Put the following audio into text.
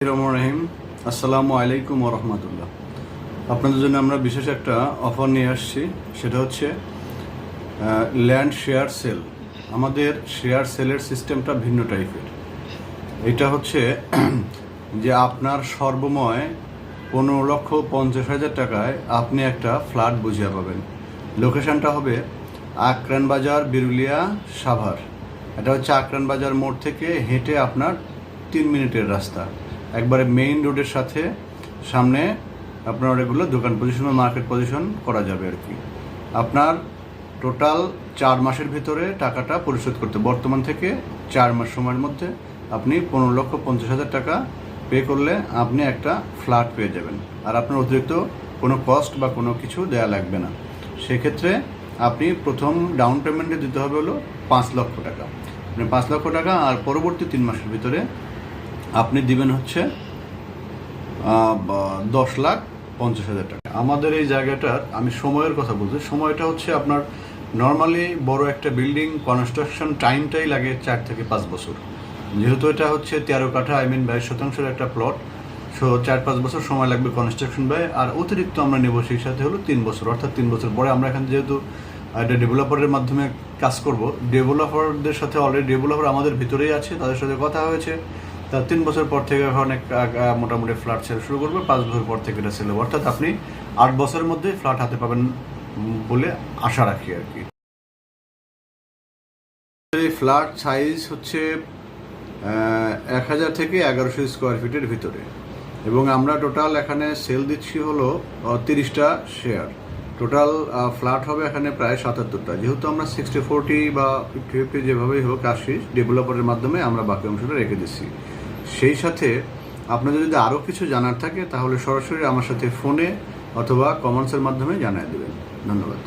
রহিম আসসালামু আলাইকুম ওয়া রাহমাতুল্লাহ। আপনাদের জন্য আমরা বিশেষ একটা অফার নিয়ে আসছি, সেটা হচ্ছে ল্যান্ড শেয়ার সেল। আমাদের শেয়ার সেলের সিস্টেমটা ভিন্ন টাইপের। এটা হচ্ছে যে আপনার সর্বময় 15,50,000 টাকায় আপনি একটা ফ্ল্যাট বুঝিয়ে পাবেন। লোকেশনটা হবে আকরান বাজার, বিরুলিয়া, সাভার। এটা হচ্ছে আকরান বাজার মোড় থেকে হেঁটে আপনার 3 মিনিটের রাস্তা, একবারে মেইন রোডের সাথে সামনে আপনার অনেকগুলো দোকান পজিশন ও মার্কেট পজিশন করা যাবে আর কি। আপনার টোটাল 4 মাসের ভিতরে টাকাটা পরিশোধ করতে, বর্তমান থেকে 4 মাস সময়ের মধ্যে আপনি 15,50,000 টাকা পে করলে আপনি একটা ফ্ল্যাট পেয়ে যাবেন, আর আপনার অতিরিক্ত কোনো কস্ট বা কোনো কিছু দেয়া লাগবে না। সেক্ষেত্রে আপনি প্রথম ডাউন পেমেন্টে দিতে হবে হলো 5 লক্ষ টাকা। মানে 5 লক্ষ টাকা, আর পরবর্তী 3 মাসের ভিতরে আপনি দিবেন হচ্ছে 10,50,000 টাকা। আমাদের এই জায়গাটার আমি সময়ের কথা বলছি, সময়টা হচ্ছে আপনার নর্মালি বড় একটা বিল্ডিং কনস্ট্রাকশন টাইমটাই লাগে 4 থেকে 5 বছর। যেহেতু এটা হচ্ছে 13 কাঠা 22% একটা প্লট, সো 4-5 বছর সময় লাগবে কনস্ট্রাকশন ব্যয়, আর অতিরিক্ত আমরা নেব সেই সাথে হলো 3 বছর, অর্থাৎ 3 বছর পরে আমরা এখানে যেহেতু একটা ডেভেলপারের মাধ্যমে কাজ করব, ডেভেলপারদের সাথে অলরেডি ডেভেলপার আমাদের ভিতরেই আছে, তাদের সাথে কথা হয়েছে। তা 3 বছর পর থেকে অনেক মোটামুটি ফ্ল্যাট সেল শুরু করবে, 5 বছর পর থেকে এটা সেল হবে, অর্থাৎ আপনি 8 বছরের মধ্যে ফ্ল্যাট হাতে পাবেন বলে আশা রাখি আর কি। এই ফ্ল্যাট সাইজ হচ্ছে 1000 থেকে 1100 স্কোয়ার ফিটের ভিতরে, এবং আমরা টোটাল এখানে সেল দিচ্ছি হলো 30টা শেয়ার। টোটাল ফ্ল্যাট হবে এখানে প্রায় 77টা। যেহেতু আমরা 60-40 বা 50-50 যেভাবেই হোক আসি, ডেভেলপারের মাধ্যমে আমরা বাকি অংশটা রেখে দিচ্ছি। সেই সাথে আপনাদের যদি আরও কিছু জানার থাকে তাহলে সরাসরি আমার সাথে ফোনে অথবা কমেন্টসের মাধ্যমে জানিয়ে দেবেন। ধন্যবাদ।